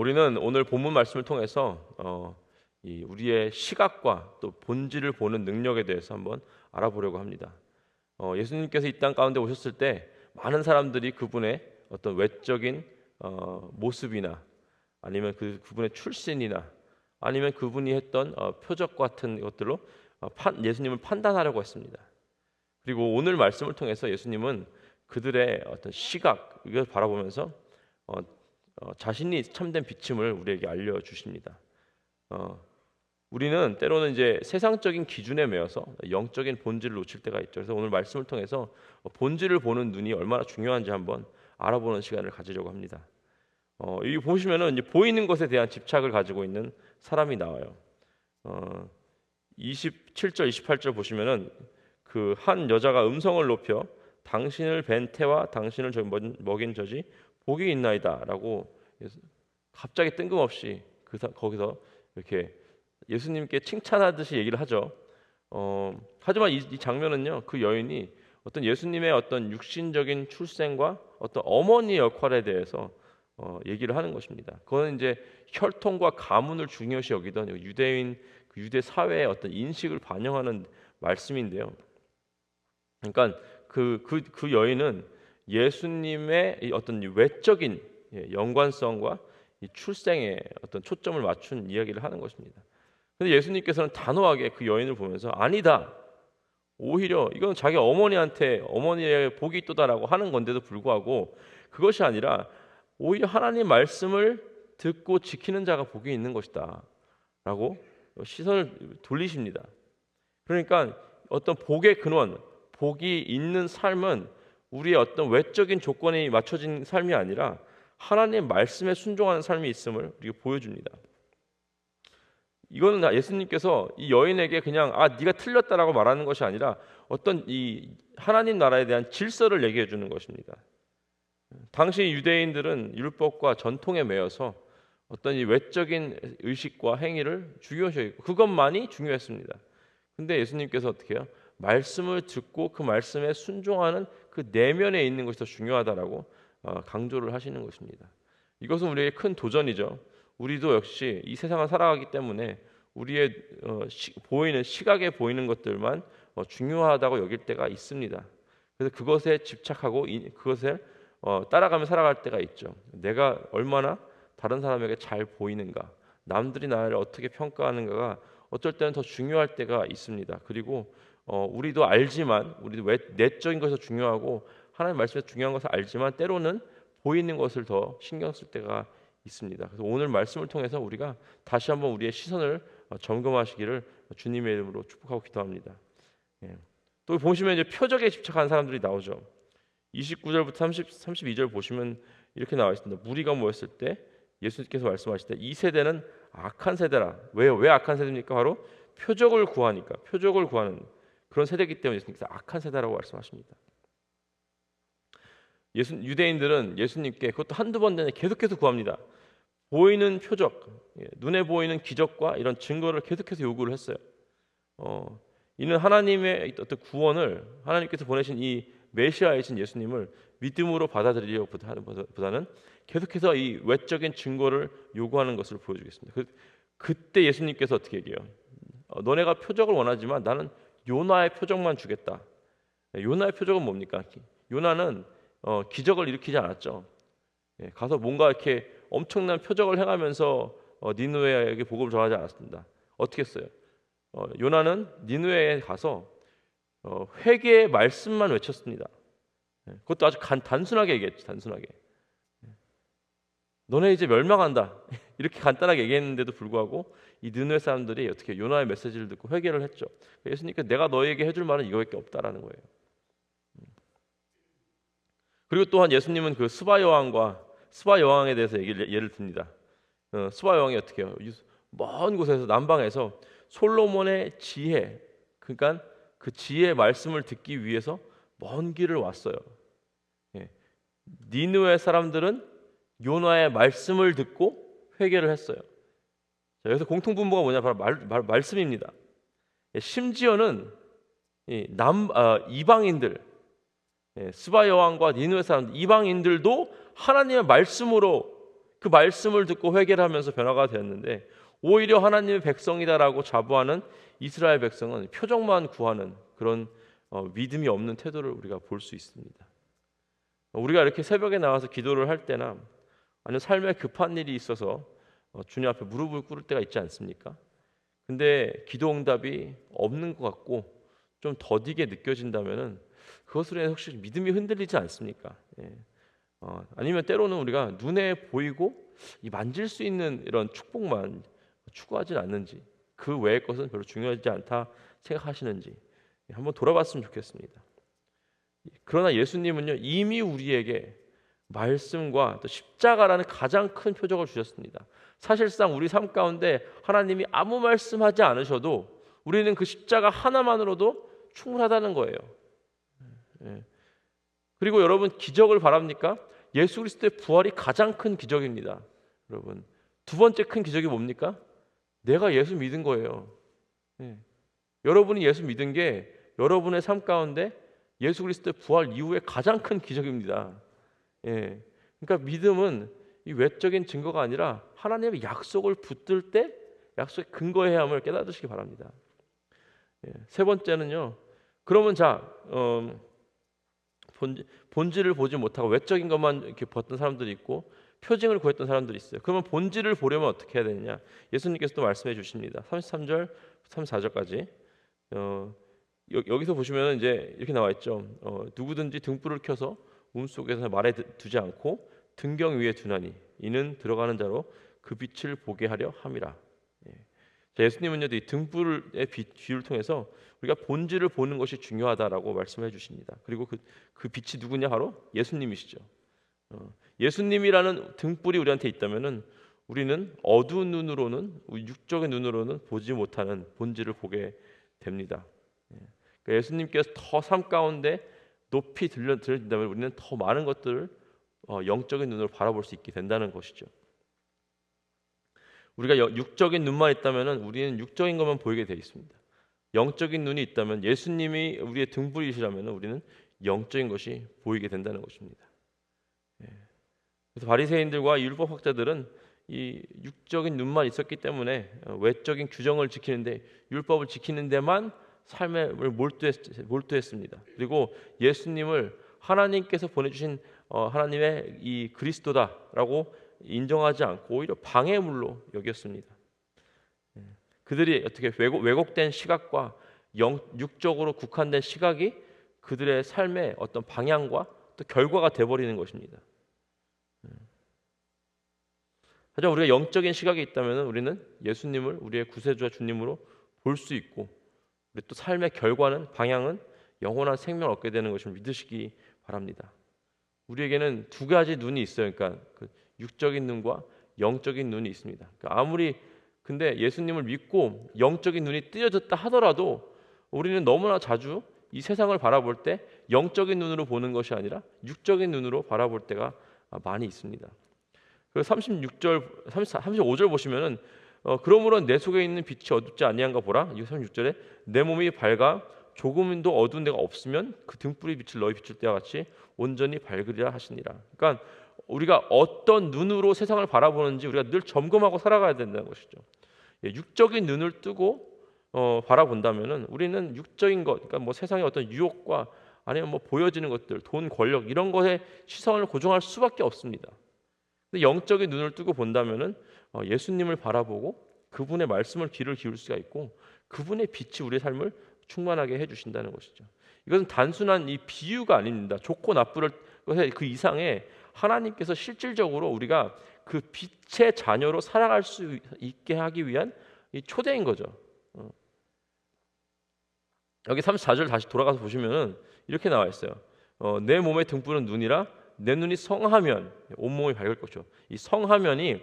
우리는 오늘 본문 말씀을 통해서 우리의 시각과 또 본질을 보는 능력에 대해서 한번 알아보려고 합니다. 예수님께서 이 땅 가운데 오셨을 때 많은 사람들이 그분의 어떤 외적인 모습이나 아니면 그분의 출신이나 아니면 그분이 했던 표적 같은 것들로 예수님을 판단하려고 했습니다. 그리고 오늘 말씀을 통해서 예수님은 그들의 어떤 시각 이걸 바라보면서 자신이 참된 비침을 우리에게 알려주십니다. 우리는 때로는 이제 세상적인 기준에 매여서 영적인 본질을 놓칠 때가 있죠. 그래서 오늘 말씀을 통해서 본질을 보는 눈이 얼마나 중요한지 한번 알아보는 시간을 가지려고 합니다. 여기 보시면은 이제 보이는 것에 대한 집착을 가지고 있는 사람이 나와요. 27절, 28절 보시면은 그 한 여자가 음성을 높여 당신을 뵌 태와 당신을 먹인 젖이 복이 있나이다라고 갑자기 뜬금없이 거기서 이렇게 예수님께 칭찬하듯이 얘기를 하죠. 하지만 이 장면은요, 그 여인이 어떤 예수님의 어떤 육신적인 출생과 어떤 어머니 역할에 대해서 얘기를 하는 것입니다. 그거는 이제 혈통과 가문을 중요시 여기던 유대인 그 유대 사회의 어떤 인식을 반영하는 말씀인데요. 그러니까 그 여인은 예수님의 어떤 외적인 연관성과 이 출생에 어떤 초점을 맞춘 이야기를 하는 것입니다. 근데 예수님께서는 단호하게 그 여인을 보면서 아니다. 오히려 이건 자기 어머니한테 어머니의 복이 있도다라고 하는 건데도 불구하고 그것이 아니라 오히려 하나님 말씀을 듣고 지키는 자가 복이 있는 것이다 라고 시선을 돌리십니다. 그러니까 어떤 복의 근원, 복이 있는 삶은 우리의 어떤 외적인 조건이 맞춰진 삶이 아니라 하나님 말씀에 순종하는 삶이 있음을 우리가 보여줍니다. 이거는 예수님께서 이 여인에게 그냥 네가 틀렸다라고 말하는 것이 아니라 어떤 이 하나님 나라에 대한 질서를 얘기해 주는 것입니다. 당시 유대인들은 율법과 전통에 매여서 어떤 이 외적인 의식과 행위를 중요시 여기고 그것만이 중요했습니다. 근데 예수님께서 어떻게 해요? 말씀을 듣고 그 말씀에 순종하는 그 내면에 있는 것이 더 중요하다라고 강조를 하시는 것입니다. 이것은 우리에게 큰 도전이죠. 우리도 역시 이 세상을 살아가기 때문에 우리의 보이는 시각에 보이는 것들만 중요하다고 여길 때가 있습니다. 그래서 그것에 집착하고 그것을 따라가며 살아갈 때가 있죠. 내가 얼마나 다른 사람에게 잘 보이는가, 남들이 나를 어떻게 평가하는가가 어쩔 때는 더 중요할 때가 있습니다. 그리고 우리도 알지만 우리도 내적인 것이 중요하고 하나님 말씀에 중요한 것을 알지만 때로는 보이는 것을 더 신경 쓸 때가 있습니다. 그래서 오늘 말씀을 통해서 우리가 다시 한번 우리의 시선을 점검하시기를 주님의 이름으로 축복하고 기도합니다. 또 보시면 이제 표적에 집착하는 사람들이 나오죠. 29절부터 32절 보시면 이렇게 나와 있습니다. 무리가 모였을 때 예수님께서 말씀하실 때 이 세대는 악한 세대라. 왜 악한 세대입니까? 바로 표적을 구하니까 표적을 구하는 그런 세대이기 때문에 예수님께서 악한 세대라고 말씀하십니다. 유대인들은 예수님께 그것도 한두 번 내내 계속해서 구합니다. 보이는 표적, 눈에 보이는 기적과 이런 증거를 계속해서 요구를 했어요. 이는 하나님의 어떤 구원을 하나님께서 보내신 이 메시아이신 예수님을 믿음으로 받아들이려보다는 계속해서 이 외적인 증거를 요구하는 것을 보여주겠습니다. 그때 예수님께서 어떻게 얘기해요? 너네가 표적을 원하지만 나는 요나의 표적만 주겠다. 요나의 표적은 뭡니까? 요나는 기적을 일으키지 않았죠. 가서 뭔가 이렇게 엄청난 표적을 행하면서 니느웨에게 복음을 전하지 않았습니다. 어떻게 했어요? 요나는 니느웨에 가서 회개의 말씀만 외쳤습니다. 그것도 아주 단순하게 얘기했죠. 단순하게. 너네 이제 멸망한다. 이렇게 간단하게 얘기했는데도 불구하고 이 느느웨 사람들이 어떻게 요나의 메시지를 듣고 회개를 했죠. 예수님께서 내가 너에게 해줄 말은 이거밖에 없다라는 거예요. 그리고 또한 예수님은 그 스바 여왕에 대해서 예를 듭니다. 스바 여왕이 어떻게 해요? 먼 곳에서 남방에서 솔로몬의 지혜, 그러니까 그 지혜의 말씀을 듣기 위해서 먼 길을 왔어요. 니느웨 사람들은 요나의 말씀을 듣고 회개를 했어요. 자, 여기서 공통분모가 뭐냐? 바로 말씀입니다. 심지어는 이방인들, 스바 여왕과 니느웨 사람들, 이방인들도 하나님의 말씀으로 그 말씀을 듣고 회개를 하면서 변화가 되었는데, 오히려 하나님의 백성이다라고 자부하는 이스라엘 백성은 표적만 구하는 그런 믿음이 없는 태도를 우리가 볼 수 있습니다. 우리가 이렇게 새벽에 나와서 기도를 할 때나 아니면 삶에 급한 일이 있어서 주님 앞에 무릎을 꿇을 때가 있지 않습니까? 근데 기도 응답이 없는 것 같고 좀 더디게 느껴진다면은 그것으로 인해 혹시 믿음이 흔들리지 않습니까? 예. 아니면 때로는 우리가 눈에 보이고 이 만질 수 있는 이런 축복만 추구하진 않는지, 그 외의 것은 별로 중요하지 않다 생각하시는지 한번 돌아봤으면 좋겠습니다. 그러나 예수님은요, 이미 우리에게 말씀과 또 십자가라는 가장 큰 표적을 주셨습니다. 사실상 우리 삶 가운데 하나님이 아무 말씀하지 않으셔도 우리는 그 십자가 하나만으로도 충분하다는 거예요. 예. 그리고 여러분, 기적을 바랍니까? 예수 그리스도의 부활이 가장 큰 기적입니다. 여러분, 두 번째 큰 기적이 뭡니까? 내가 예수 믿은 거예요. 예. 여러분이 예수 믿은 게 여러분의 삶 가운데 예수 그리스도의 부활 이후에 가장 큰 기적입니다. 예. 그러니까 믿음은 이 외적인 증거가 아니라 하나님의 약속을 붙들 때 약속의 근거해야 함을 깨닫으시기 바랍니다. 예. 세 번째는요. 그러면 본질을 보지 못하고 외적인 것만 이렇게 봤던 사람들이 있고 표징을 구했던 사람들이 있어요. 그러면 본질을 보려면 어떻게 해야 되느냐? 예수님께서 또 말씀해 주십니다. 33절, 34절까지. 여기서 보시면 이제 이렇게 나와 있죠. 누구든지 등불을 켜서 움속에서 말에 두지 않고 등경 위에 두나니 이는 들어가는 자로 그 빛을 보게 하려 함이라. 예. 자, 예수님은요, 이 등불의 비유를 통해서 우리가 본질을 보는 것이 중요하다라고 말씀해 주십니다. 그리고 그 빛이 누구냐? 바로 예수님이시죠. 예수님이라는 등불이 우리한테 있다면은 우리는 어두운 눈으로는, 육적인 눈으로는 보지 못하는 본질을 보게 됩니다. 그러니까 예수님께서 더 삶 가운데 높이 들려진다면 우리는 더 많은 것들을 영적인 눈으로 바라볼 수 있게 된다는 것이죠. 우리가 육적인 눈만 있다면 우리는 육적인 것만 보이게 되어 있습니다. 영적인 눈이 있다면, 예수님이 우리의 등불이시라면 우리는 영적인 것이 보이게 된다는 것입니다. 그래서 바리새인들과 율법학자들은 이 육적인 눈만 있었기 때문에 외적인 규정을 지키는데, 율법을 지키는 데만 삶을 몰두했습니다. 그리고 예수님을 하나님께서 보내주신 하나님의 이 그리스도다라고 인정하지 않고 오히려 방해물로 여겼습니다. 그들이 어떻게 왜곡된 시각과 육적으로 국한된 시각이 그들의 삶의 어떤 방향과 또 결과가 돼버리는 것입니다. 하지만 우리가 영적인 시각이 있다면 우리는 예수님을 우리의 구세주와 주님으로 볼 수 있고, 우리 또 삶의 결과는, 방향은 영원한 생명을 얻게 되는 것을 믿으시기 바랍니다. 우리에게는 두 가지 눈이 있어요. 그러니까 그 육적인 눈과 영적인 눈이 있습니다. 그러니까 근데 예수님을 믿고 영적인 눈이 뜨여졌다 하더라도 우리는 너무나 자주 이 세상을 바라볼 때 영적인 눈으로 보는 것이 아니라 육적인 눈으로 바라볼 때가 많이 있습니다. 그래서 35절 보시면은 그러므로 내 속에 있는 빛이 어둡지 아니한가 보라. 이 36절에 내 몸이 밝아 조금도 어두운 데가 없으면 그 등불이 빛을 너희 비출 때와 같이 온전히 밝으리라 하시니라. 그러니까 우리가 어떤 눈으로 세상을 바라보는지 우리가 늘 점검하고 살아가야 된다는 것이죠. 육적인 눈을 뜨고 바라본다면은 우리는 육적인 것, 그러니까 뭐 세상의 어떤 유혹과 아니면 뭐 보여지는 것들, 돈, 권력 이런 것에 시선을 고정할 수밖에 없습니다. 근데 영적인 눈을 뜨고 본다면은 예수님을 바라보고 그분의 말씀을 귀를 기울 수가 있고 그분의 빛이 우리의 삶을 충만하게 해주신다는 것이죠. 이것은 단순한 이 비유가 아닙니다. 좋고 나쁘를 그 이상의 하나님께서 실질적으로 우리가 그 빛의 자녀로 살아갈 수 있게 하기 위한 이 초대인 거죠. 여기 34절 다시 돌아가서 보시면은 이렇게 나와 있어요. 내 몸의 등불은 눈이라 내 눈이 성하면 온몸이 밝을 것이요. 이 성하면이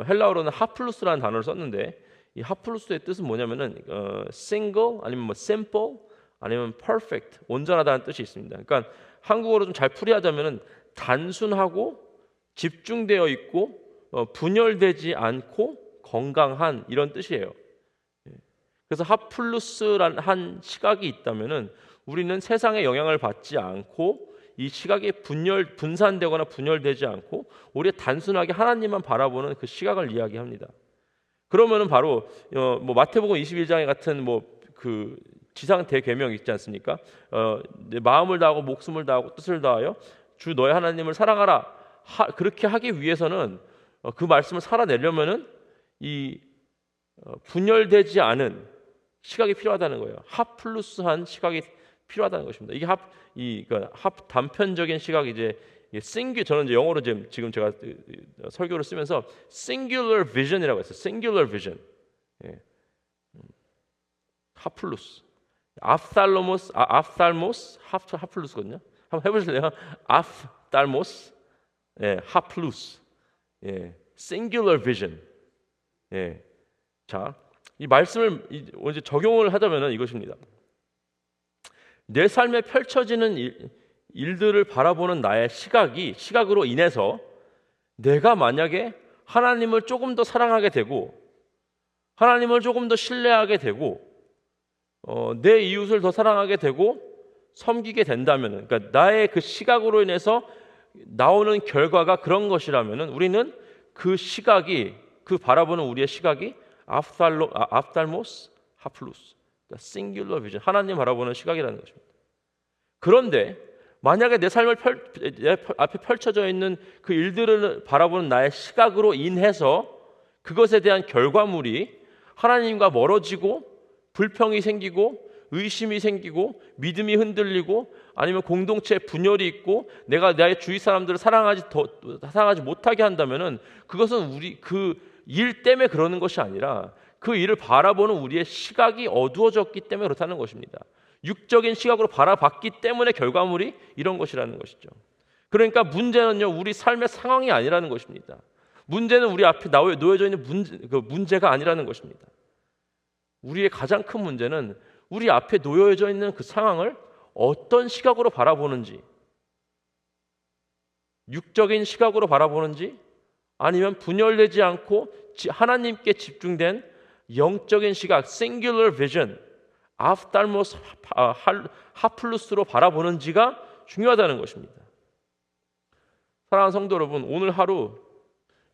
헬라어로는 하플루스라는 단어를 썼는데 이 하플루스의 뜻은 뭐냐면은 single 아니면 뭐 simple 아니면 perfect 온전하다는 뜻이 있습니다. 그러니까 한국어로 좀 잘 풀이하자면은 단순하고 집중되어 있고 분열되지 않고 건강한 이런 뜻이에요. 그래서 하플루스란 한 시각이 있다면은 우리는 세상의 영향을 받지 않고 이 시각이 분산되거나 분열되지 않고 우리 단순하게 하나님만 바라보는 그 시각을 이야기합니다. 그러면은 바로 뭐 마태복음 21장에 같은 뭐 그 지상 대계명 있지 않습니까? 내 마음을 다하고 목숨을 다하고 뜻을 다하여 주 너의 하나님을 사랑하라. 그렇게 하기 위해서는 그 말씀을 살아내려면은 이 분열되지 않은 시각이 필요하다는 거예요. 합플루스한 시각이 필요하다는 것입니다. 이게 단편적인 시각 이제 저는 이제 영어로 지금 제가 설교를 쓰면서 singular vision이라고 했어요. singular vision. 예. 하플루스. 앞살모스 하플루스거든요. 한번 해보실래요? 앞달모스, 예, 하플루스, 예, singular vision. 예, 자, 이 말씀을 이제 적용을 하자면은 이것입니다. 내 삶에 펼쳐지는 일들을 바라보는 나의 시각으로 인해서 내가 만약에 하나님을 조금 더 사랑하게 되고 하나님을 조금 더 신뢰하게 되고 내 이웃을 더 사랑하게 되고 섬기게 된다면, 그러니까 나의 그 시각으로 인해서 나오는 결과가 그런 것이라면은 우리는 그 시각이 그 바라보는 우리의 시각이 앞달모스 하플루스, 그러니까 싱귤러 비전, 하나님 바라보는 시각이라는 것입니다. 그런데 만약에 내 삶을 내 앞에 펼쳐져 있는 그 일들을 바라보는 나의 시각으로 인해서 그것에 대한 결과물이 하나님과 멀어지고 불평이 생기고 의심이 생기고 믿음이 흔들리고 아니면 공동체에 분열이 있고 내가 나의 주위 사람들을 사랑하지 못하게 한다면은 그것은 우리 그 일 때문에 그러는 것이 아니라 그 일을 바라보는 우리의 시각이 어두워졌기 때문에 그렇다는 것입니다. 육적인 시각으로 바라봤기 때문에 결과물이 이런 것이라는 것이죠. 그러니까 문제는요, 우리 삶의 상황이 아니라는 것입니다. 문제는 우리 앞에 놓여져 있는 문제가 아니라는 것입니다. 우리의 가장 큰 문제는 우리 앞에 놓여져 있는 그 상황을 어떤 시각으로 바라보는지, 육적인 시각으로 바라보는지 아니면 분열되지 않고 하나님께 집중된 영적인 시각, singular vision, 앞달모스 하플루스로 바라보는지가 중요하다는 것입니다. 사랑하는 성도 여러분, 오늘 하루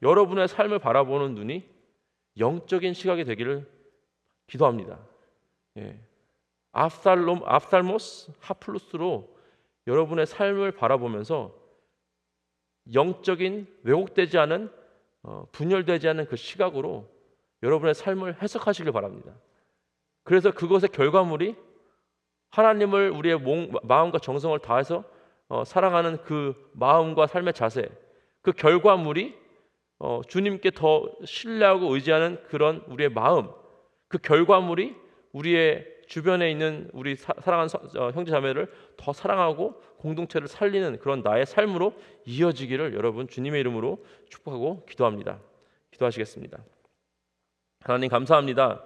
여러분의 삶을 바라보는 눈이 영적인 시각이 되기를 기도합니다. 예. 앞살모스 하플루스로 여러분의 삶을 바라보면서 영적인 왜곡되지 않은 분열되지 않은 그 시각으로 여러분의 삶을 해석하시길 바랍니다. 그래서 그것의 결과물이 하나님을 우리의 마음과 정성을 다해서 사랑하는 그 마음과 삶의 자세, 그 결과물이 주님께 더 신뢰하고 의지하는 그런 우리의 마음, 그 결과물이 우리의 주변에 있는 우리 사랑하는 형제 자매를 더 사랑하고 공동체를 살리는 그런 나의 삶으로 이어지기를 여러분 주님의 이름으로 축복하고 기도합니다. 기도하시겠습니다. 하나님 감사합니다.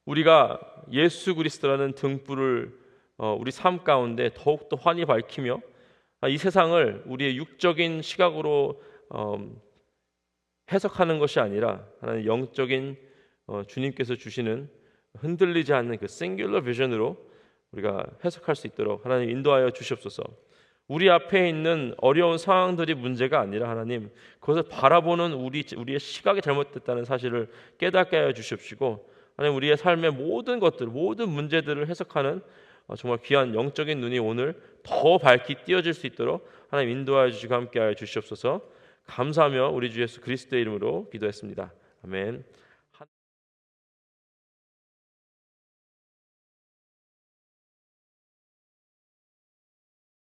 우리가 예수 그리스도라는 등불을 우리 삶 가운데 더욱더 환히 밝히며 이 세상을 우리의 육적인 시각으로 해석하는 것이 아니라 하나님 영적인 주님께서 주시는 흔들리지 않는 그 싱귤러 비전으로 우리가 해석할 수 있도록 하나님 인도하여 주시옵소서. 우리 앞에 있는 어려운 상황들이 문제가 아니라 하나님 그것을 바라보는 우리의 시각이 잘못됐다는 사실을 깨닫게 하여 주시옵시고 하나님 우리의 삶의 모든 것들, 모든 문제들을 해석하는 정말 귀한 영적인 눈이 오늘 더 밝게 띄어질 수 있도록 하나님 인도하여 주시고 함께하여 주시옵소서. 감사하며 우리 주 예수 그리스도의 이름으로 기도했습니다. 아멘.